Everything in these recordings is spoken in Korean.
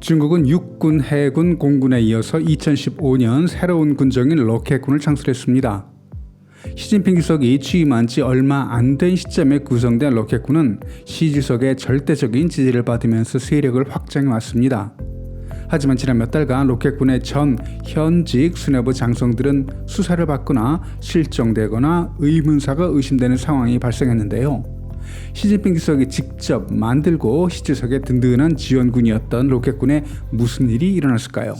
중국은 육군, 해군, 공군에 이어서 2015년 새로운 군종인 로켓군을 창설했습니다. 시진핑 주석이 취임한 지 얼마 안 된 시점에 구성된 로켓군은 시 주석의 절대적인 지지를 받으면서 세력을 확장해 왔습니다. 하지만 지난 몇 달간 로켓군의 전 현직 수뇌부 장성들은 수사를 받거나 실종되거나 의문사가 의심되는 상황이 발생했는데요. 시진핑 주석이 직접 만들고 시 주석의 든든한 지원군이었던 로켓군에 무슨 일이 일어났을까요?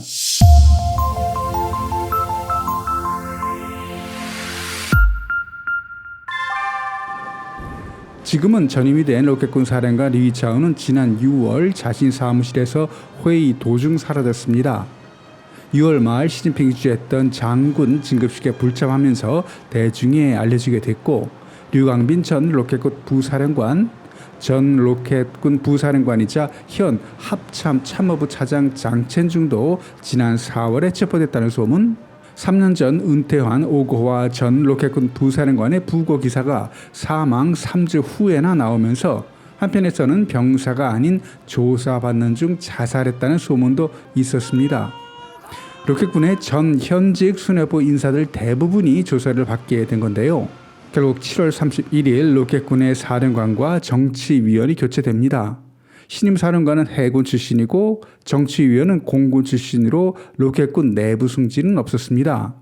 지금은 전임이 된 로켓군 사령관 리위차오는 지난 6월 자신 사무실에서 회의 도중 사라졌습니다. 6월 말 시진핑이 주재했던 장군 진급식에 불참하면서 대중에 알려지게 됐고, 류광빈 전 로켓군 부사령관, 전 로켓군 부사령관이자 현 합참 참모부 차장 장첸중도 지난 4월에 체포됐다는 소문, 3년 전 은퇴한 오고화 전 로켓군 부사령관의 부고 기사가 사망 3주 후에나 나오면서 한편에서는 병사가 아닌 조사받는 중 자살했다는 소문도 있었습니다. 로켓군의 전 현직 수뇌부 인사들 대부분이 조사를 받게 된 건데요. 결국 7월 31일 로켓군의 사령관과 정치위원이 교체됩니다. 신임 사령관은 해군 출신이고 정치위원은 공군 출신으로 로켓군 내부 승진은 없었습니다.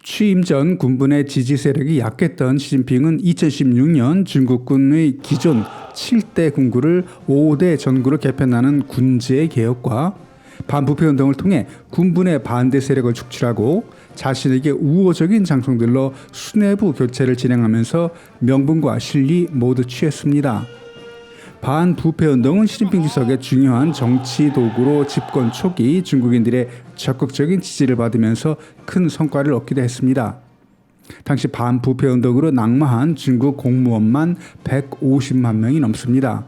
취임 전 군부의 지지 세력이 약했던 시진핑은 2016년 중국군의 기존 7대 군구를 5대 전구로 개편하는 군제 개혁과 반부패 운동을 통해 군부의 반대 세력을 축출하고 자신에게 우호적인 장성들로 수뇌부 교체를 진행하면서 명분과 실리 모두 취했습니다. 반부패 운동은 시진핑 주석의 중요한 정치 도구로 집권 초기 중국인들의 적극적인 지지를 받으면서 큰 성과를 얻기도 했습니다. 당시 반부패 운동으로 낙마한 중국 공무원만 150만 명이 넘습니다.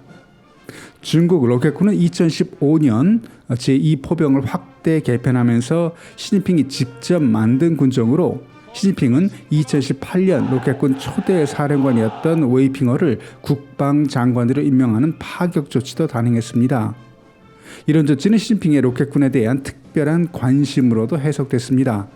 중국 로켓군은 2015년 제2포병을 확대 개편하면서 시진핑이 직접 만든 군종으로, 시진핑은 2018년 로켓군 초대 사령관이었던 웨이핑어를 국방장관으로 임명하는 파격 조치도 단행했습니다. 이런 조치는 시진핑의 로켓군에 대한 특별한 관심으로도 해석됐습니다.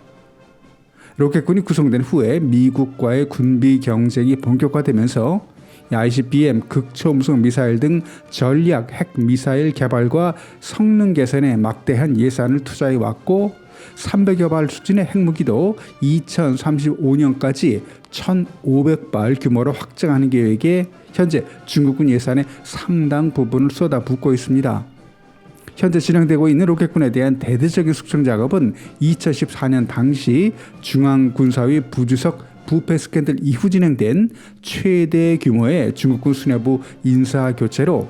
로켓군이 구성된 후에 미국과의 군비 경쟁이 본격화되면서 ICBM 극초음속 미사일 등 전략 핵 미사일 개발과 성능 개선에 막대한 예산을 투자해 왔고, 300여 발 수준의 핵무기도 2035년까지 1,500발 규모로 확장하는 계획에 현재 중국군 예산의 상당 부분을 쏟아붓고 있습니다. 현재 진행되고 있는 로켓군에 대한 대대적인 숙청 작업은 2014년 당시 중앙군사위 부주석 부패 스캔들 이후 진행된 최대 규모의 중국군 수뇌부 인사 교체로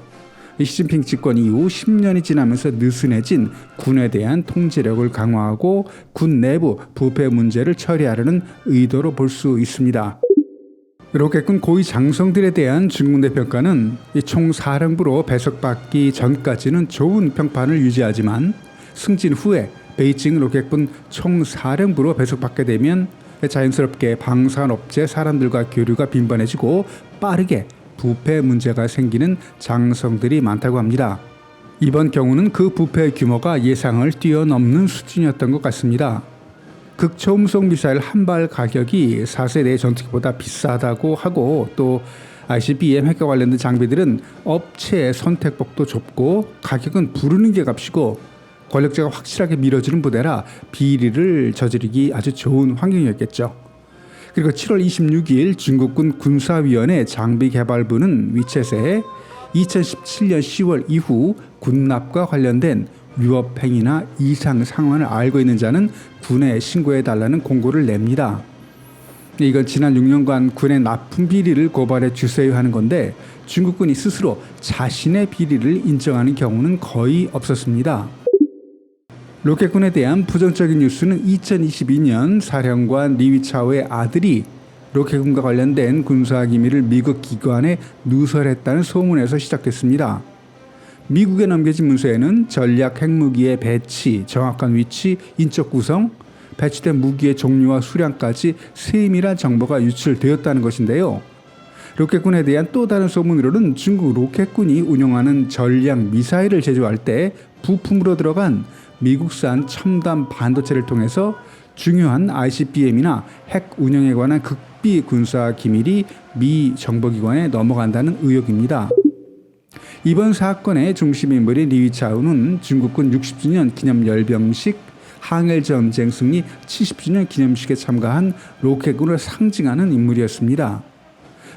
시진핑 집권 이후 10년이 지나면서 느슨해진 군에 대한 통제력을 강화하고 군 내부 부패 문제를 처리하려는 의도로 볼 수 있습니다. 로켓군 고위 장성들에 대한 중국내 평가는 총사령부로 배석받기 전까지는 좋은 평판을 유지하지만, 승진 후에 베이징 로켓군 총사령부로 배석받게 되면 자연스럽게 방산업체 사람들과 교류가 빈번해지고 빠르게 부패 문제가 생기는 장성들이 많다고 합니다. 이번 경우는 그 부패 규모가 예상을 뛰어넘는 수준이었던 것 같습니다. 극초음속 미사일 한 발 가격이 4세대 전투기보다 비싸다고 하고, 또 ICBM 핵과 관련된 장비들은 업체 선택폭도 좁고 가격은 부르는 게 값이고 권력자가 확실하게 밀어주는 부대라 비리를 저지르기 아주 좋은 환경이었겠죠. 그리고 7월 26일 중국군 군사위원회 장비개발부는 위챗에 2017년 10월 이후 군납과 관련된 위법행위나 이상 상황을 알고 있는 자는 군에 신고해달라는 공고를 냅니다. 이건 지난 6년간 군의 납품 비리를 고발해 주세요 하는 건데, 중국군이 스스로 자신의 비리를 인정하는 경우는 거의 없었습니다. 로켓군에 대한 부정적인 뉴스는 2022년 사령관 리위차오의 아들이 로켓군과 관련된 군사기밀을 미국 기관에 누설했다는 소문에서 시작됐습니다. 미국에 넘겨진 문서에는 전략 핵무기의 배치, 정확한 위치, 인적 구성, 배치된 무기의 종류와 수량까지 세밀한 정보가 유출되었다는 것인데요. 로켓군에 대한 또 다른 소문으로는 중국 로켓군이 운영하는 전략 미사일을 제조할 때 부품으로 들어간 미국산 첨단 반도체를 통해서 중요한 ICBM이나 핵 운영에 관한 극비 군사 기밀이 미 정보기관에 넘어간다는 의혹입니다. 이번 사건의 중심 인물인 리위차우는 중국군 60주년 기념 열병식, 항일전쟁 승리 70주년 기념식에 참가한 로켓군을 상징하는 인물이었습니다.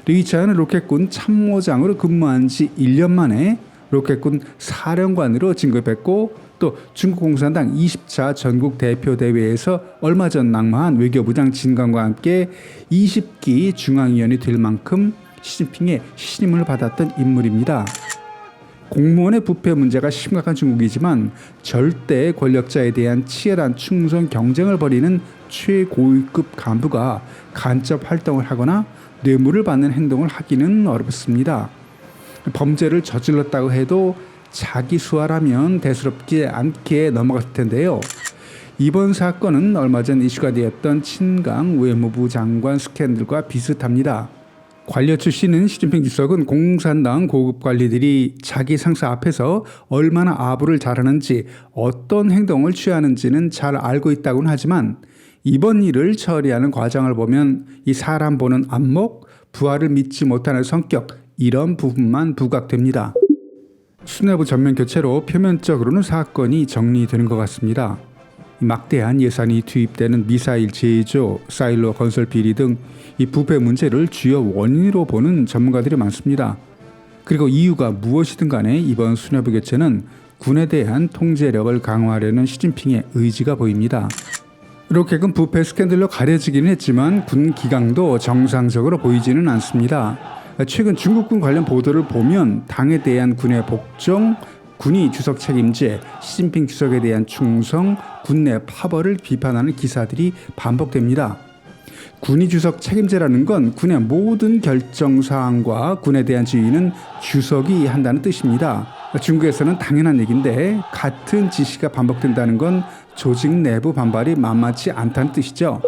리위차우는 로켓군 참모장으로 근무한 지 1년 만에 로켓군 사령관으로 진급했고 또 중국 공산당 20차 전국 대표 대회에서 얼마 전 낙마한 외교부장 진강과 함께 20기 중앙위원이 될 만큼 시진핑의 신임을 받았던 인물입니다. 공무원의 부패 문제가 심각한 중국이지만 절대 권력자에 대한 치열한 충성 경쟁을 벌이는 최고위급 간부가 간접 활동을 하거나 뇌물을 받는 행동을 하기는 어렵습니다. 범죄를 저질렀다고 해도 자기 수하라면 대수롭지 않게 넘어갔을 텐데요. 이번 사건은 얼마 전 이슈가 되었던 친강 외무부 장관 스캔들과 비슷합니다. 관료 출신인 시진핑 주석은 공산당 고급 관리들이 자기 상사 앞에서 얼마나 아부를 잘하는지 어떤 행동을 취하는지는 잘 알고 있다고는 하지만 이번 일을 처리하는 과정을 보면 이 사람 보는 안목, 부하를 믿지 못하는 성격 이런 부분만 부각됩니다. 수뇌부 전면 교체로 표면적으로는 사건이 정리되는 것 같습니다. 막대한 예산이 투입되는 미사일 제조, 사일로 건설 비리 등 이 부패 문제를 주요 원인으로 보는 전문가들이 많습니다. 그리고 이유가 무엇이든 간에 이번 수뇌부 교체는 군에 대한 통제력을 강화하려는 시진핑의 의지가 보입니다. 로켓군 부패 스캔들로 가려지기는 했지만 군 기강도 정상적으로 보이지는 않습니다. 최근 중국군 관련 보도를 보면 당에 대한 군의 복종, 군이 주석 책임제, 시진핑 주석에 대한 충성, 군내 파벌을 비판하는 기사들이 반복됩니다. 군이 주석 책임제라는 건 군의 모든 결정사항과 군에 대한 지휘는 주석이 한다는 뜻입니다. 중국에서는 당연한 얘기인데 같은 지시가 반복된다는 건 조직 내부 반발이 만만치 않다는 뜻이죠.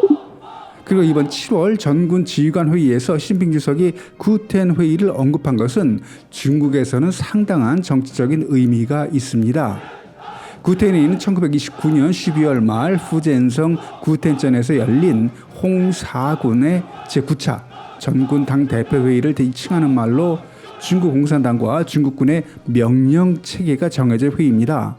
그리고 이번 7월 전군 지휘관 회의에서 시진핑 주석이 구텐 회의를 언급한 것은 중국에서는 상당한 정치적인 의미가 있습니다. 구텐회의는 1929년 12월 말 후젠성 구텐전에서 열린 홍사군의 제9차 전군 당대표회의를 칭하는 말로 중국 공산당과 중국군의 명령 체계가 정해진 회의입니다.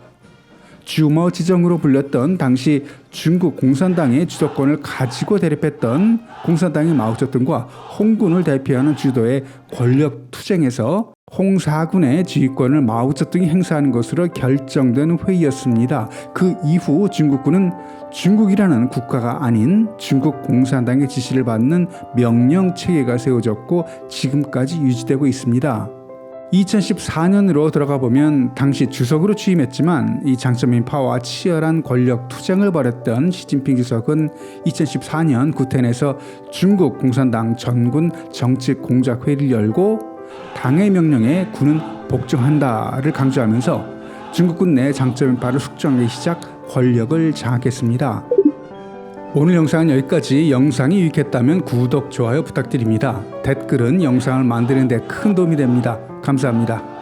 주머 지정으로 불렸던 당시 중국 공산당의 주도권을 가지고 대립했던 공산당의 마오쩌둥과 홍군을 대표하는 주도의 권력 투쟁에서 홍사군의 지휘권을 마오쩌둥이 행사하는 것으로 결정된 회의였습니다. 그 이후 중국군은 중국이라는 국가가 아닌 중국 공산당의 지시를 받는 명령 체계가 세워졌고 지금까지 유지되고 있습니다. 2014년으로 들어가 보면 당시 주석으로 취임했지만 이 장점인 파와 치열한 권력 투쟁을 벌였던 시진핑 주석은 2014년 구텐에서 중국 공산당 전군 정책 공작 회의를 열고 당의 명령에 군은 복종한다를 강조하면서 중국군 내 장점인파를 숙청하기 시작 권력을 장악했습니다. 오늘 영상은 여기까지. 영상이 유익했다면 구독, 좋아요 부탁드립니다. 댓글은 영상을 만드는 데 큰 도움이 됩니다. 감사합니다.